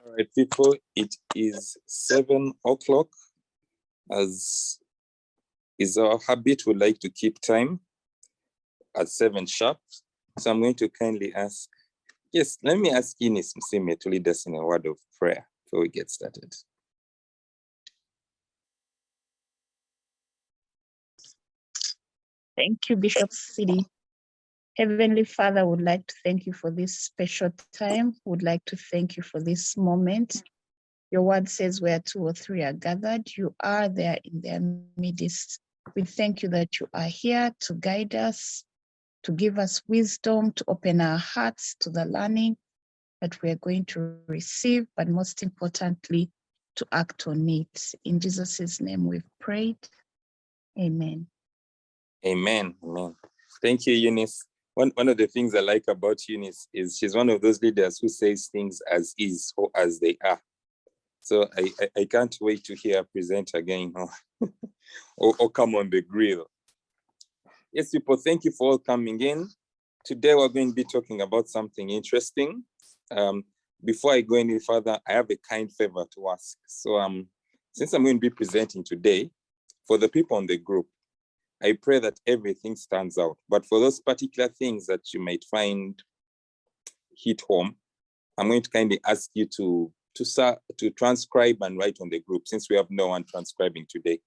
All right, people, it is 7 o'clock. As is our habit, we like to keep time at 7 sharp. So I'm going to kindly ask, yes, let me ask Eunice Msime to lead us in a word of prayer before we get started. Thank you, Bishop Sidi. Heavenly Father, would like to thank you for this special time. Would like to thank you for this moment. Your word says where 2 or 3 are gathered, you are there in their midst. We thank you that you are here to guide us, to give us wisdom, to open our hearts to the learning that we are going to receive, but most importantly, to act on it. In Jesus' name we've prayed. Amen. Amen. Amen. Thank you, Eunice. One of the things I like about Eunice is she's one of those leaders who says things as is or as they are. So I can't wait to hear her present again or come on the grill. Yes, people, thank you for all coming in. Today we're going to be talking about something interesting. Before I go any further, I have a kind favor to ask. So since I'm going to be presenting today, for the people on the group, I pray that everything stands out. But for those particular things that you might find hit home, I'm going to kindly ask you to transcribe and write on the group, since we have no one transcribing today.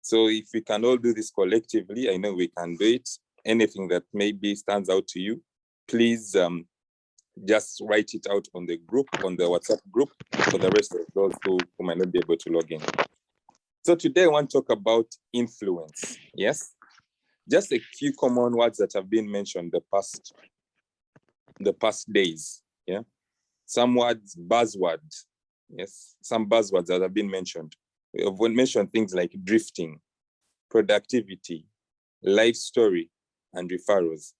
So if we can all do this collectively, I know we can do it. Anything that maybe stands out to you, please just write it out on the group, on the WhatsApp group, for the rest of those who might not be able to log in. So today I want to talk about influence. Yes, just a few common words that have been mentioned the past days. Yeah, some words, buzzwords. Yes, some buzzwords that have been mentioned. We have mentioned things like drifting, productivity, life story, and referrals.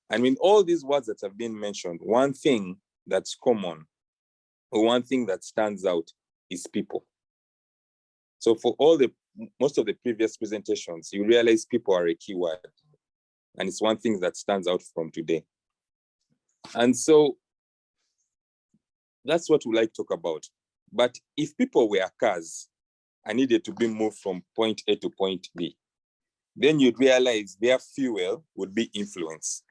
And in all these words that have been mentioned, one thing that's common, or one thing that stands out, is people. So for most of the previous presentations, you realize people are a key word, and it's one thing that stands out from today. And so that's what we like to talk about. But if people were cars and needed to be moved from point A to point B, then you'd realize their fuel would be influence.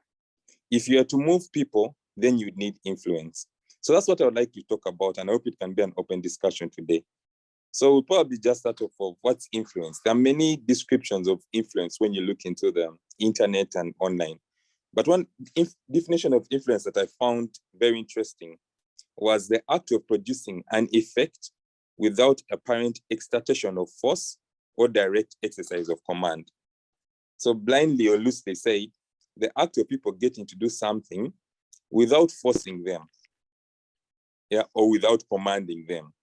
If you are to move people, then you'd need influence. So that's what I would like to talk about, and I hope it can be an open discussion today. So we'll probably just start off of what's influence. There are many descriptions of influence when you look into the internet and online. But one definition of influence that I found very interesting was the act of producing an effect without apparent exertion of force or direct exercise of command. So blindly or loosely said, the act of people getting to do something without forcing them, or without commanding them.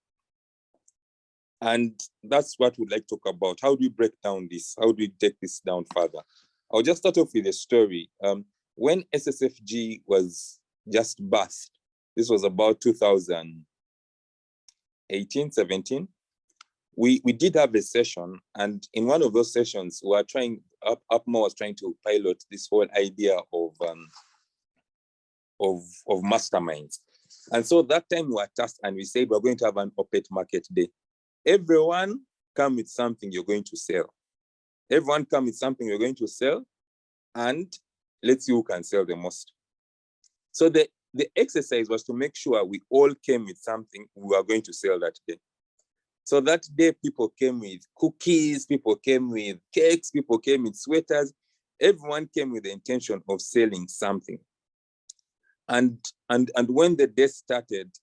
And that's what we'd like to talk about. How do we break down this? How do we take this down further? I'll just start off with a story. When SSFG was just birthed, this was about 2018, 17, we did have a session, and in one of those sessions, we were Upmore was trying to pilot this whole idea of masterminds. And so that time we were tasked and we said, we're going to have an OPET market day. Everyone come with something you're going to sell. Everyone come with something you're going to sell, and let's see who can sell the most. So the exercise was to make sure we all came with something we were going to sell that day. So that day, people came with cookies, people came with cakes, people came with sweaters. Everyone came with the intention of selling something. And when the day started,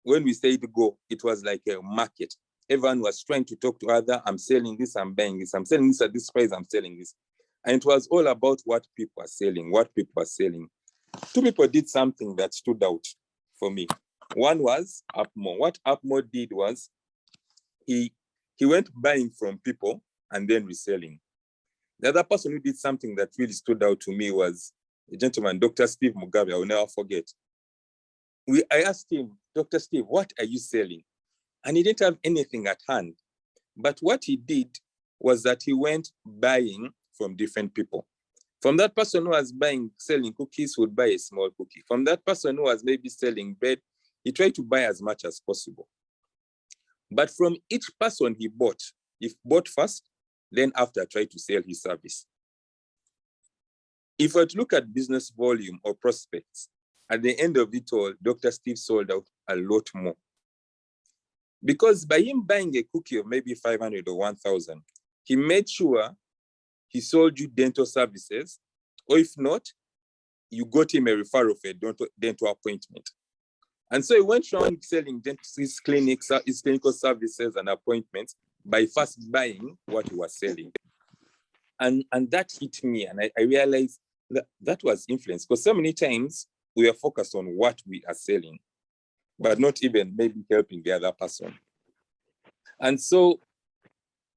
when we said go, it was like a market. Everyone was trying to talk to other. I'm selling this, I'm buying this, I'm selling this at this price, I'm selling this. And it was all about what people are selling, what people are selling. Two people did something that stood out for me. One was Upmore. What Upmore did was he went buying from people and then reselling. The other person who did something that really stood out to me was a gentleman, Dr. Steve Mugabe. I will never forget. I asked him, Dr. Steve, what are you selling? And he didn't have anything at hand. But what he did was that he went buying from different people. From that person who was selling cookies, would buy a small cookie. From that person who was maybe selling bread, he tried to buy as much as possible. But from each person he bought first, then after try to sell his service. If we were to look at business volume or prospects, at the end of it all, Dr. Steve sold out a lot more. Because by him buying a cookie of maybe 500 or 1,000, he made sure he sold you dental services, or if not, you got him a referral for a dental appointment. And so he went around selling his clinics, his clinical services and appointments by first buying what he was selling. And that hit me, and I realized that was influence, because so many times we are focused on what we are selling, but not even maybe helping the other person. And so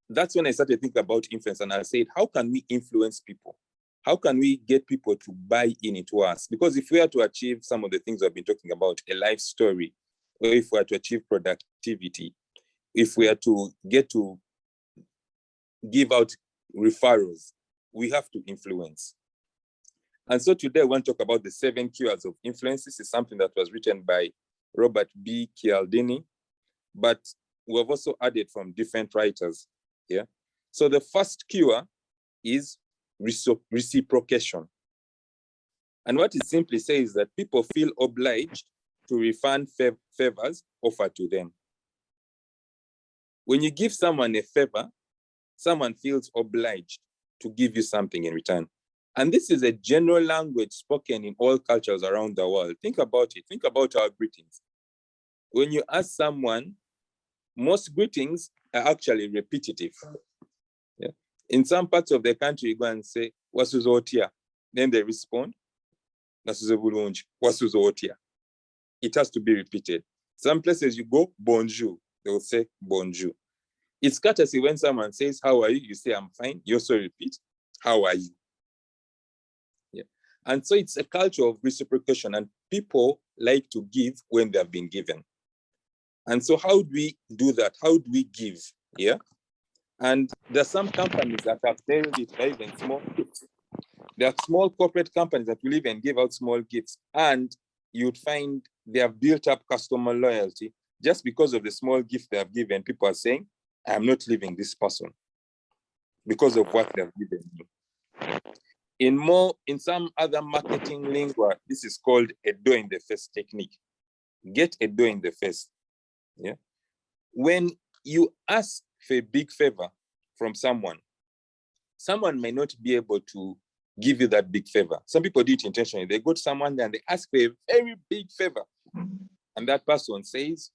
that's when I started thinking about influence, and I said, how can we influence people? How can we get people to buy into us? Because if we are to achieve some of the things I've been talking about, a life story, or if we are to achieve productivity, if we are to get to give out referrals, we have to influence. And so today I want to talk about the 7 cures of influence. This is something that was written by Robert B. Cialdini, but we have also added from different writers here. So the first cure is reciprocation. And what it simply says is that people feel obliged to refund favors offered to them. When you give someone a favor, someone feels obliged to give you something in return. And this is a general language spoken in all cultures around the world. Think about it. Think about our greetings. When you ask someone, most greetings are actually repetitive. Yeah. In some parts of the country, you go and say, "Wasuzotia." Then they respond, "Nasuzebulunji, wasuzotia." It has to be repeated. Some places you go, "Bonjour." They will say, "Bonjour." It's courtesy when someone says, "How are you?" You say, "I'm fine." You also repeat, "How are you?" Yeah. And so it's a culture of reciprocation, and people like to give when they have been given. And so how do we do that? How do we give? Yeah. And there's some companies that have nailed it by even small gifts. There are small corporate companies that will even give out small gifts, and you'd find they have built up customer loyalty just because of the small gift they have given. People are saying, "I'm not leaving this person because of what they have given me." In some other marketing lingua, this is called a door in the face technique. Get a door in the face. Yeah. When you ask for a big favor from someone may not be able to give you that big favor. Some people do it intentionally. They go to someone and they ask for a very big favor, and that person says,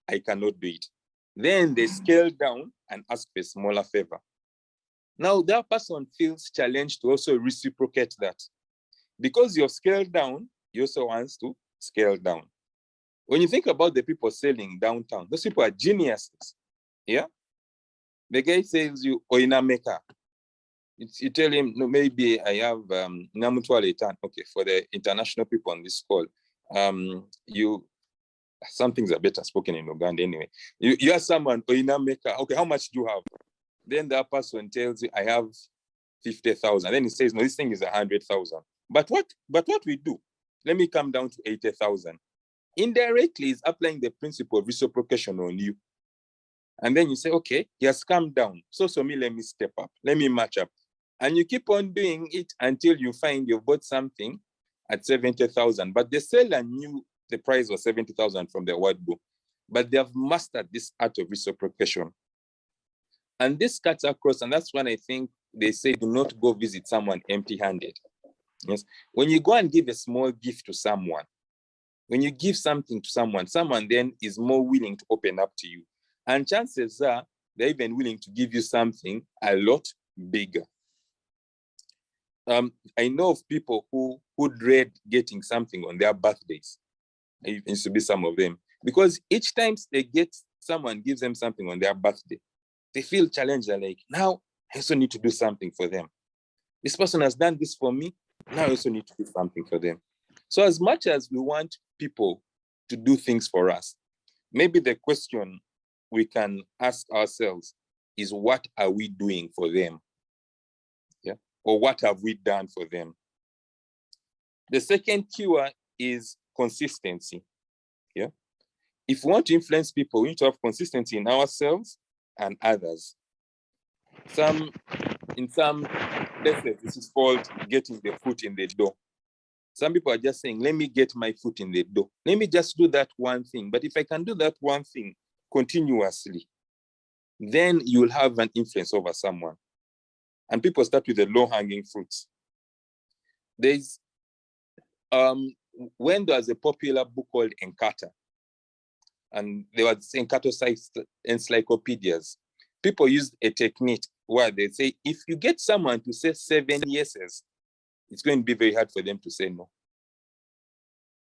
"I cannot do it." Then they scale down and ask for a smaller favor. Now that person feels challenged to also reciprocate that. Because you're scaled down, he also wants to scale down. When you think about the people selling downtown, those people are geniuses. Yeah. The guy sells you oinameka. You tell him, "No, maybe I have namutwale tan." Okay, for the international people on this call, some things are better spoken in Uganda anyway. You ask someone, oinameka, okay, how much do you have? Then that person tells you, "I have 50,000. Then he says, "No, this thing is 100,000. But what we do? Let me come down to 80,000. Indirectly, is applying the principle of reciprocation on you. And then you say, "Okay, he has come down. So me, let me step up. Let me match up." And you keep on doing it until you find you've bought something at 70,000. But the seller knew the price was 70,000 from the word go. But they have mastered this art of reciprocation. And this cuts across, and that's when I think they say, do not go visit someone empty-handed. Yes. When you go and give a small gift to someone, when you give something to someone then is more willing to open up to you. And chances are they're even willing to give you something a lot bigger. I know of people who dread getting something on their birthdays. It used to be some of them. Because each time someone gives them something on their birthday, they feel challenged. They're like, now I also need to do something for them. This person has done this for me. Now I also need to do something for them. So as much as we want people to do things for us, maybe the question we can ask ourselves is, what are we doing for them? Yeah. Or what have we done for them? The second cure is consistency. Yeah. if we want to influence people, we need to have consistency in ourselves and others. In some places, this is called getting the foot in the door. Some people are just saying, let me get my foot in the door. Let me just do that one thing. But if I can do that one thing continuously, then you will have an influence over someone. And people start with the low-hanging fruits. There's, when there was a popular book called Encarta, and there was Encarta-sized encyclopedias, people used a technique where they say, if you get someone to say 7 yeses, it's going to be very hard for them to say no.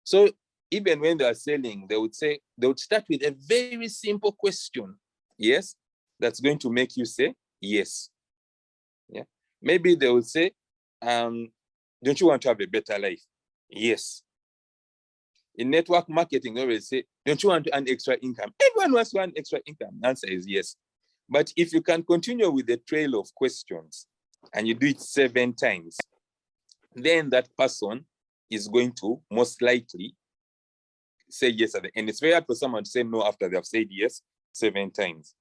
So even when they are selling, they would start with a very simple question, yes, that's going to make you say yes. Yeah. Maybe they would say, don't you want to have a better life? Yes. In network marketing, they always say, don't you want to earn extra income? Everyone wants to earn extra income. The answer is yes. But if you can continue with the trail of questions and you do it 7 times, then that person is going to most likely say yes at the end. It's very hard for someone to say no after they have said yes 7 times.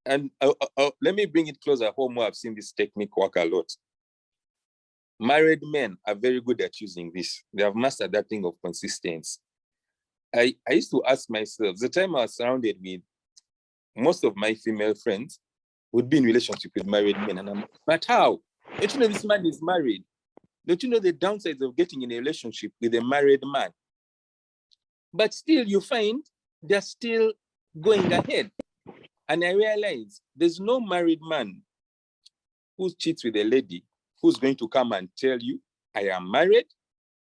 And let me bring it closer home where I've seen this technique work a lot. Married men are very good at using this. They have mastered that thing of consistency. I used to ask myself, the time I was surrounded with most of my female friends would be in relationship with married men. And I'm like, but how? Don't you know this man is married? Don't you know the downsides of getting in a relationship with a married man? But still, you find they're still going ahead. And I realized there's no married man who cheats with a lady who's going to come and tell you, I am married.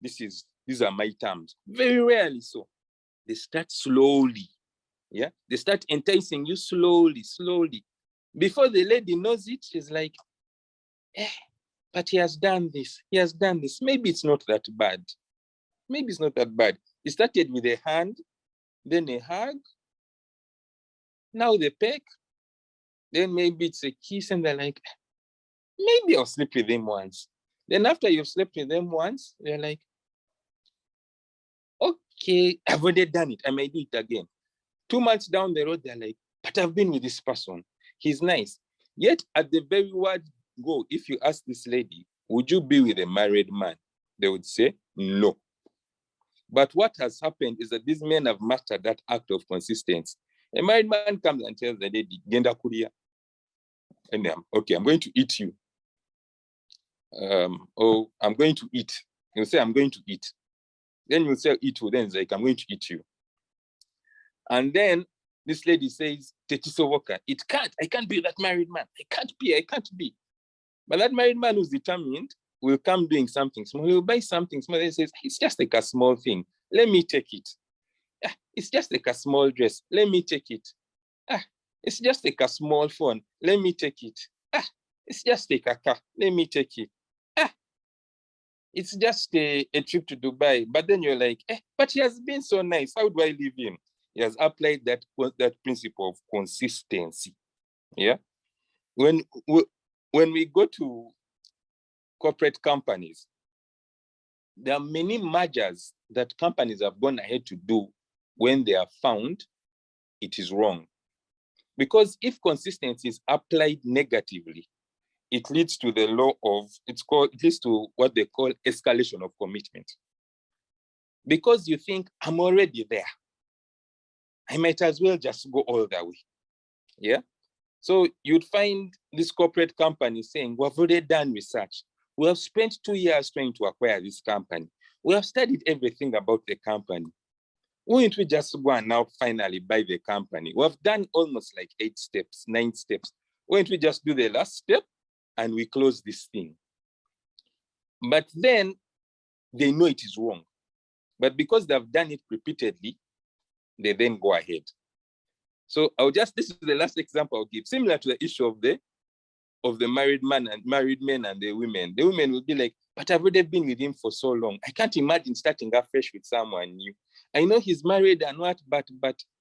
These are my terms. Very rarely so. They start slowly. Yeah, they start enticing you slowly. Before the lady knows it, she's like, but he has done this. Maybe it's not that bad. It started with a hand, then a hug, now the peck, then maybe it's a kiss, and they're like, maybe I'll sleep with them once. Then after you've slept with them once, they're like, okay, I've already done it. I may do it again. 2 months down the road, they're like, but I've been with this person. He's nice. Yet at the very word go, if you ask this lady, would you be with a married man? They would say, no. But what has happened is that these men have mastered that act of consistency. A married man comes and tells the lady, Genda Kuria, and okay, I'm going to eat you. I'm going to eat. He'll say, I'm going to eat. Then you'll say, eat who? Then it's like, I'm going to eat you. And then this lady says, Tetisovoka, I can't be that married man. I can't be. But that married man who's determined will come doing something small. He'll buy something small. He says, it's just like a small thing. Let me take it. It's just like a small dress. Let me take it. It's just like a small phone. Let me take it. It's just like a car. Let me take it. It's just a trip to Dubai. But then you're like, but he has been so nice. How do I leave him? He has applied that principle of consistency. Yeah. When we go to corporate companies, there are many mergers that companies have gone ahead to do when they have found it is wrong. Because if consistency is applied negatively, it leads to the law of, it leads to what they call escalation of commitment. Because you think, I'm already there. I might as well just go all the way. Yeah. So you'd find this corporate company saying, we've already done research. We have spent 2 years trying to acquire this company. We have studied everything about the company. Wouldn't we just go and now finally buy the company? We have done almost like 8 steps, 9 steps. Wouldn't we just do the last step and we close this thing? But then they know it is wrong. But because they've done it repeatedly, they then go ahead. So this is the last example I'll give, similar to the issue of the married man and married men and the women. The women will be like, but I've already been with him for so long. I can't imagine starting afresh with someone new. I know he's married and what, but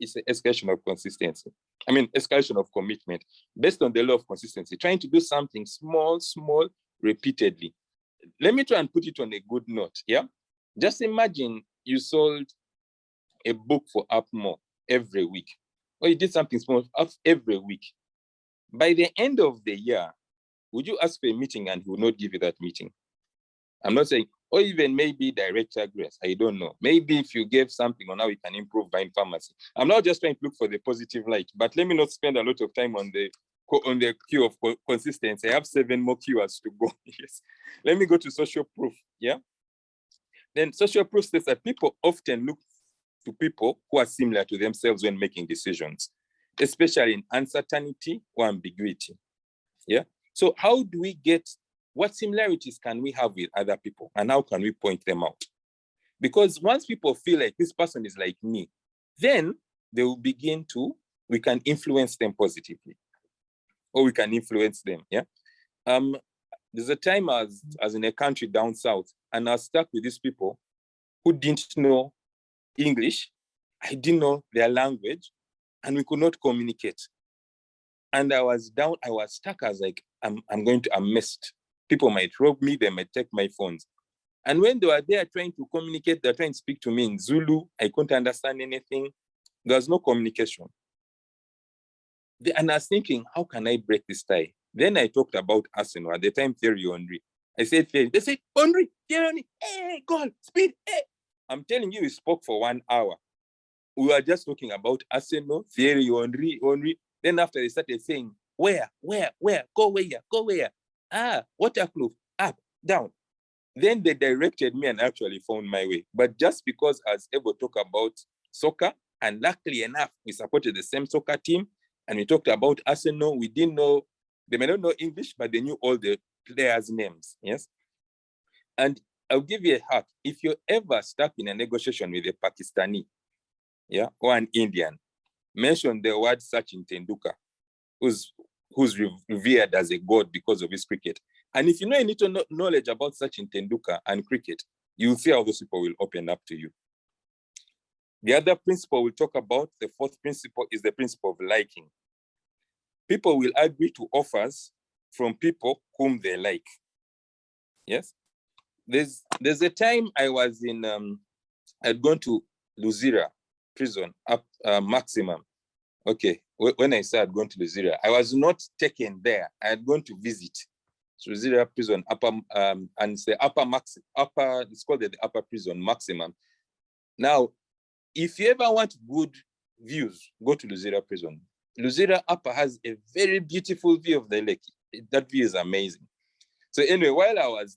it's an escalation of consistency. I mean, escalation of commitment based on the law of consistency, trying to do something small, repeatedly. Let me try and put it on a good note, yeah? Just imagine you sold a book for up more every week, or you did something small up every week, by the end of the year, would you ask for a meeting and he will not give you that meeting? I'm not saying, or even maybe director grace, I don't know. Maybe if you gave something on how we can improve Vine Pharmacy. I'm not just trying to look for the positive light, but let me not spend a lot of time on the queue of consistency. I have 7 more keywords to go. Yes. Let me go to social proof. Yeah. Then social proof says that people often look to people who are similar to themselves when making decisions, especially in uncertainty or ambiguity. Yeah. So how do we get, what similarities can we have with other people and how can we point them out? Because once people feel like this person is like me, then they will begin to, we can influence them positively or we can influence them. Yeah. There's a time I was in a country down south and I was stuck with these people who didn't know English. I didn't know their language and we could not communicate. And I was down, I was stuck. I was like, I'm missed. People might rob me, they might take my phones. And when they were there trying to communicate, they're trying to speak to me in Zulu. I couldn't understand anything. There was no communication. And I was thinking, how can I break this tie? Then I talked about Arsenal at the time, Thierry Henry. I said, Thierry. They said, Henry, Thierry Henry, hey, goal, speed, hey. I'm telling you, we spoke for 1 hour. We were just talking about Arsenal, Thierry Henry. Then after they started saying, where, go where? Waterkloof, up, down. Then they directed me and actually found my way. But just because I was able to talk about soccer, and luckily enough, we supported the same soccer team, and we talked about Arsenal, we didn't know, they may not know English, but they knew all the players' names, yes? And I'll give you a hack. If you're ever stuck in a negotiation with a Pakistani, yeah, or an Indian, mention the word Sachin Tendulkar, who's revered as a god because of his cricket. And if you know any knowledge about Sachin Tendulkar and cricket, you'll see how those people will open up to you. The other principle we'll talk about, the 4th principle, is the principle of liking. People will agree to offers from people whom they like. Yes? There's a time I was in, I'd gone to Luzira prison, up maximum. Okay, when I said I'd gone to Luzira, I was not taken there. I had gone to visit Luzira prison, and it's the it's called the upper prison, maximum. Now, if you ever want good views, go to Luzira prison. Luzira upper has a very beautiful view of the lake. That view is amazing. So anyway, while I was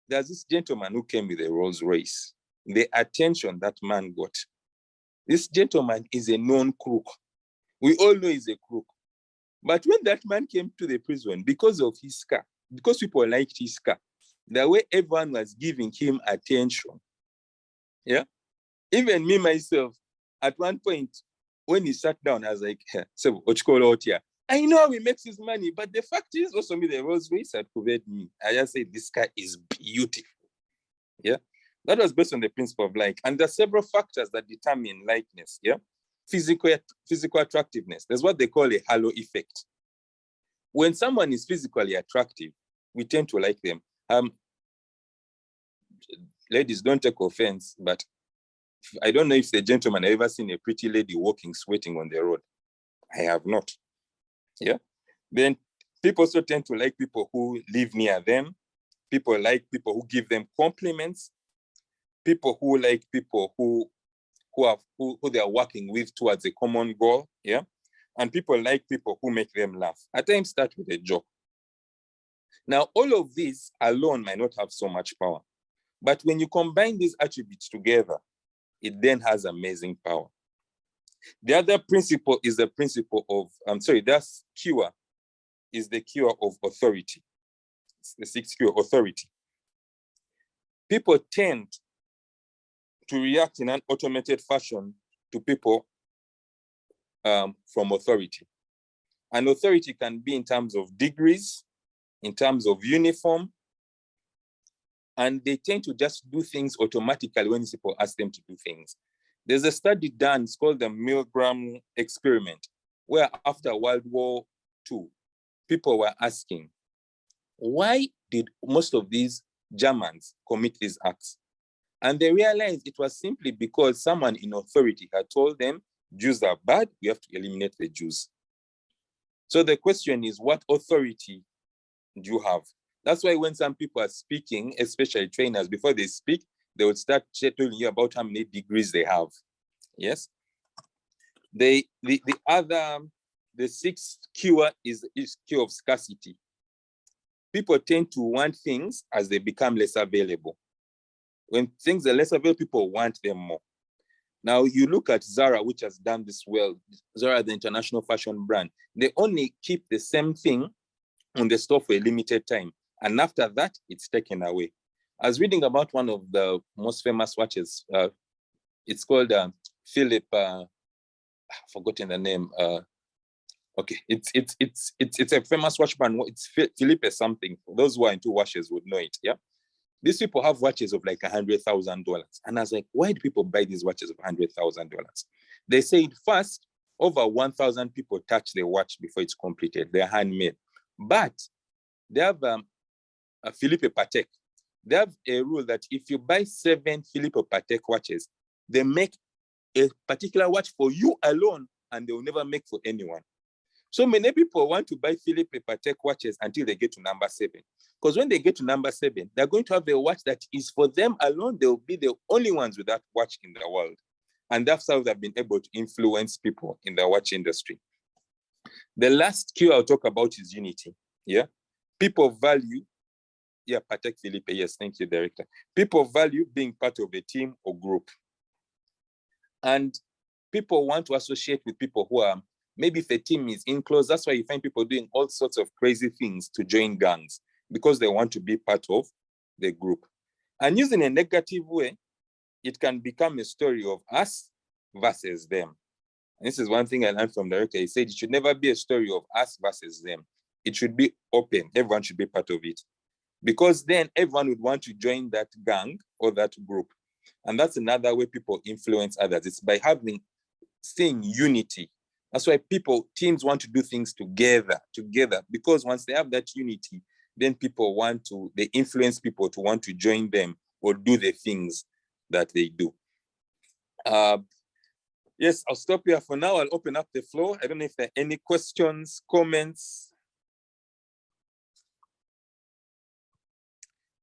there's this gentleman who came with a Rolls Royce. The attention that man got. This gentleman is a known crook. We all know he's a crook. But when that man came to the prison, because of his car, because people liked his car, the way everyone was giving him attention, yeah? Even me, myself, at one point, when he sat down, I was like, so what you call out here? I know how he makes his money, but the fact is also me, the Rolls Royce had covered me. I just said, this car is beautiful. Yeah. That was based on the principle of like, and there are several factors that determine likeness. Yeah. Physical attractiveness. There's what they call a halo effect. When someone is physically attractive, we tend to like them. Ladies, don't take offense, but I don't know if the gentleman have ever seen a pretty lady walking, sweating on the road. I have not. Yeah. Then people also tend to like people who live near them. People like people who give them compliments. People who like people who they are working with towards a common goal. Yeah. And people like people who make them laugh. At times start with a joke. Now, all of these alone might not have so much power. But when you combine these attributes together, it then has amazing power. The other principle is the principle of, that's cure, is the cure of authority. It's the 6th cure, authority. People tend to react in an automated fashion to people from authority. And authority can be in terms of degrees, in terms of uniform, and they tend to just do things automatically when people ask them to do things. There's a study done, it's called the Milgram experiment, where after World War II, people were asking, why did most of these Germans commit these acts? And they realized it was simply because someone in authority had told them, Jews are bad, we have to eliminate the Jews. So the question is, what authority do you have? That's why when some people are speaking, especially trainers, before they speak, they would start telling you about how many degrees they have. Yes. The sixth cure is cure of scarcity. People tend to want things as they become less available. When things are less available, people want them more. Now you look at Zara, which has done this well. Zara, the international fashion brand, they only keep the same thing on the store for a limited time. And after that, it's taken away. I was reading about one of the most famous watches. It's called Philip, I've forgotten the name. Okay, it's a famous watch brand. It's Philippe something. For those who are into watches would know it, yeah? These people have watches of like $100,000. And I was like, why do people buy these watches of $100,000? They say first, over 1,000 people touch the watch before it's completed. They're handmade. But they have a Philippe Patek. They have a rule that if you buy 7 Philippe Patek watches, they make a particular watch for you alone, and they will never make for anyone. So many people want to buy Philippe Patek watches until they get to number 7. Because when they get to number 7, they're going to have a watch that is for them alone. They'll be the only ones with that watch in the world. And that's how they've been able to influence people in the watch industry. The last cue I'll talk about is unity. Yeah. People value, yeah, Patek Philippe. Yes, thank you, Director. People value being part of a team or group. And people want to associate with people who are, maybe if a team is in close, that's why you find people doing all sorts of crazy things to join gangs, because they want to be part of the group. And using a negative way, it can become a story of us versus them. And this is one thing I learned from the director. He said it should never be a story of us versus them. It should be open. Everyone should be part of it. Because then everyone would want to join that gang or that group. And that's another way people influence others. It's by seeing unity. That's why teams want to do things together, because once they have that unity, then they influence people to want to join them or do the things that they do. Yes, I'll stop here for now. I'll open up the floor. I don't know if there are any questions, comments.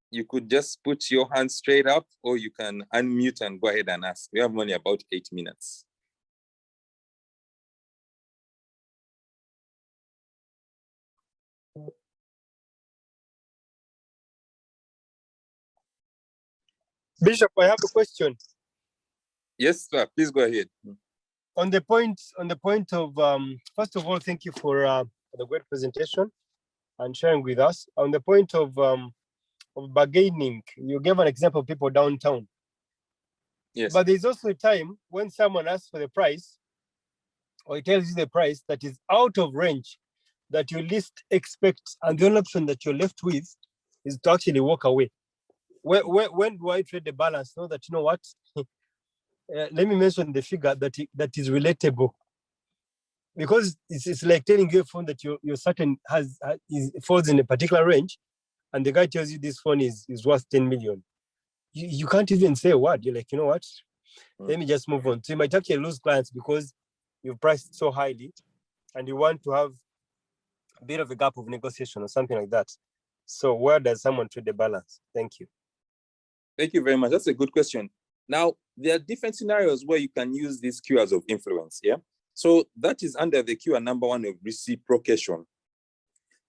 You could just put your hand straight up, or you can unmute and go ahead and ask. We have only about 8 minutes. Bishop, I have a question. Yes, sir. Please go ahead. On the point of, first of all, thank you for the great presentation and sharing with us. On the point of bargaining, you gave an example of people downtown. Yes. But there's also a time when someone asks for the price, or he tells you the price that is out of range, that you least expect, and the only option that you're left with is to actually walk away. When do I trade the balance? Know that, you know what? Let me mention the figure that is relatable, because it's like telling your phone that your certain falls in a particular range, and the guy tells you this phone is worth 10 million. You can't even say a word. You're like, you know what? Let me just move on. So you might actually lose clients because you've priced so highly, and you want to have a bit of a gap of negotiation or something like that. So where does someone trade the balance? Thank you. Thank you very much. That's a good question. Now, there are different scenarios where you can use these cues of influence, yeah? So that is under the cue number 1 of reciprocation.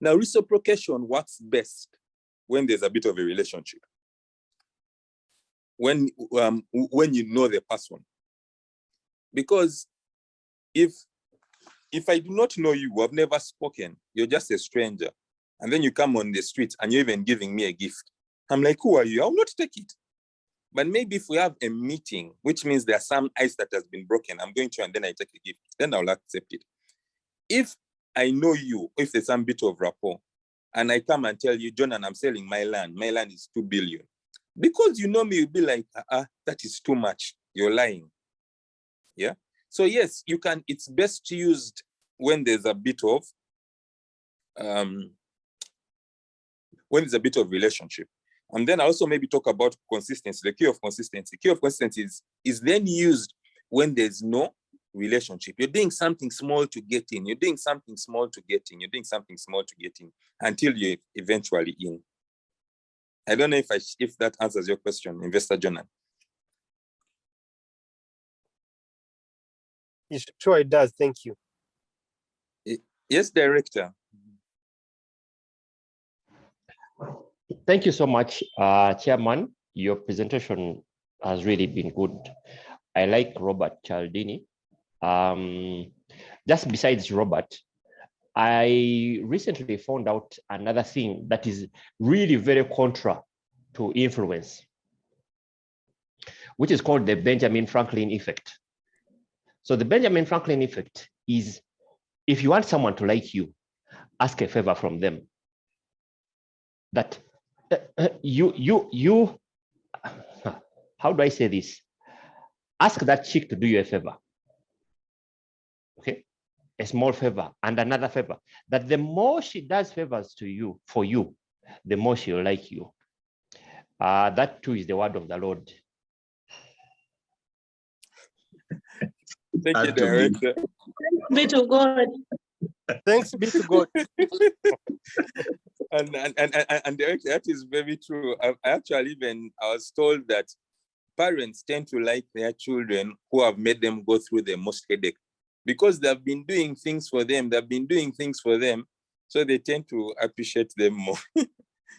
Now, reciprocation works best when there's a bit of a relationship. When you know the person. Because if I do not know you, I've never spoken, you're just a stranger, and then you come on the street and you're even giving me a gift, I'm like, who are you? I'll not take it. But maybe if we have a meeting, which means there's some ice that has been broken, I'm going to, and then I take a gift, then I'll accept it. If I know you, if there's some bit of rapport, and I come and tell you, John, and I'm selling my land is 2 billion. Because you know me, you'll be like, that is too much. You're lying. Yeah. So yes, you can, it's best used when there's a bit of relationship. And then I also maybe talk about consistency, the key of consistency. Key of consistency is then used when there's no relationship. You're doing something small to get in. You're doing something small to get in. You're doing something small to get in until you're eventually in. I don't know if that answers your question, Investor Jonah. Sure, it does. Thank you. Yes, Director. Thank you so much, Chairman. Your presentation has really been good. I like Robert Cialdini. Just besides Robert, I recently found out another thing that is really very contra to influence, which is called the Benjamin Franklin effect. So the Benjamin Franklin effect is, if you want someone to like you, ask a favor from them. That how do I say this? Ask that chick to do you a favor. Okay, a small favor and another favor. That the more she does favors to you, for you, the more she'll like you. That too is the word of the Lord. Thank you, Director. Be to God. Thanks be to God. And Director, that is very true. I was told that parents tend to like their children who have made them go through the most headache, because they've been doing things for them. So they tend to appreciate them more.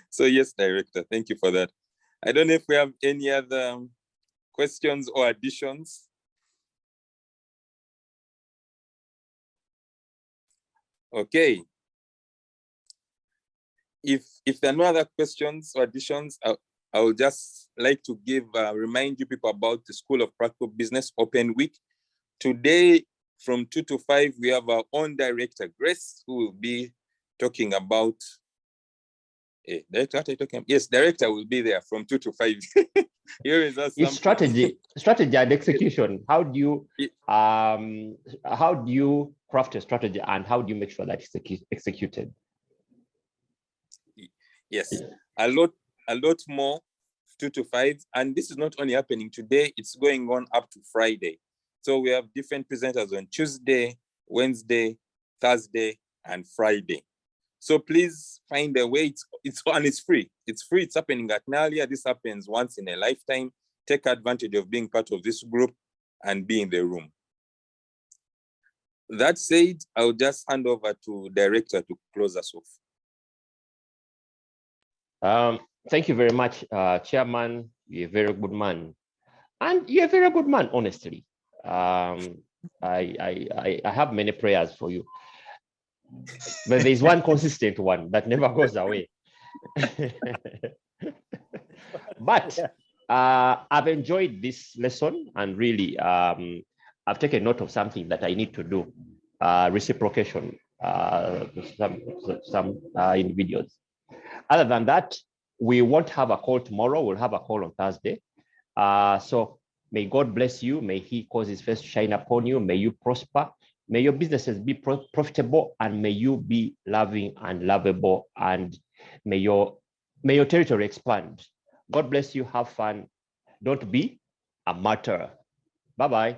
So yes, Director, thank you for that. I don't know if we have any other questions or additions. Okay. If there are no other questions or additions, I would just like to remind you people about the School of Practical Business Open Week. Today, from 2 to 5, we have our own director, Grace, who will be talking about. Director, what are you talking about? Yes, Director will be there from 2 to 5. Here is us. It's strategy and execution. How do you craft a strategy, and how do you make sure that it's executed? Yes, a lot more, 2 to 5. And this is not only happening today, it's going on up to Friday. So we have different presenters on Tuesday, Wednesday, Thursday, and Friday. So please find a way. It's free. It's free. It's happening at Nalia. This happens once in a lifetime. Take advantage of being part of this group and be in the room. That said, I'll just hand over to Director to close us off. Thank you very much, Chairman. You're a very good man. And you're a very good man, honestly. I have many prayers for you. But there's one consistent one that never goes away. But I've enjoyed this lesson, and really I've taken note of something that I need to do, reciprocation to some individuals. Other than that, we won't have a call tomorrow. We'll have a call on Thursday. So may God bless you. May He cause His face to shine upon you. May you prosper. May your businesses be profitable, and may you be loving and lovable, and may your territory expand. God bless you. Have fun. Don't be a martyr. Bye-bye.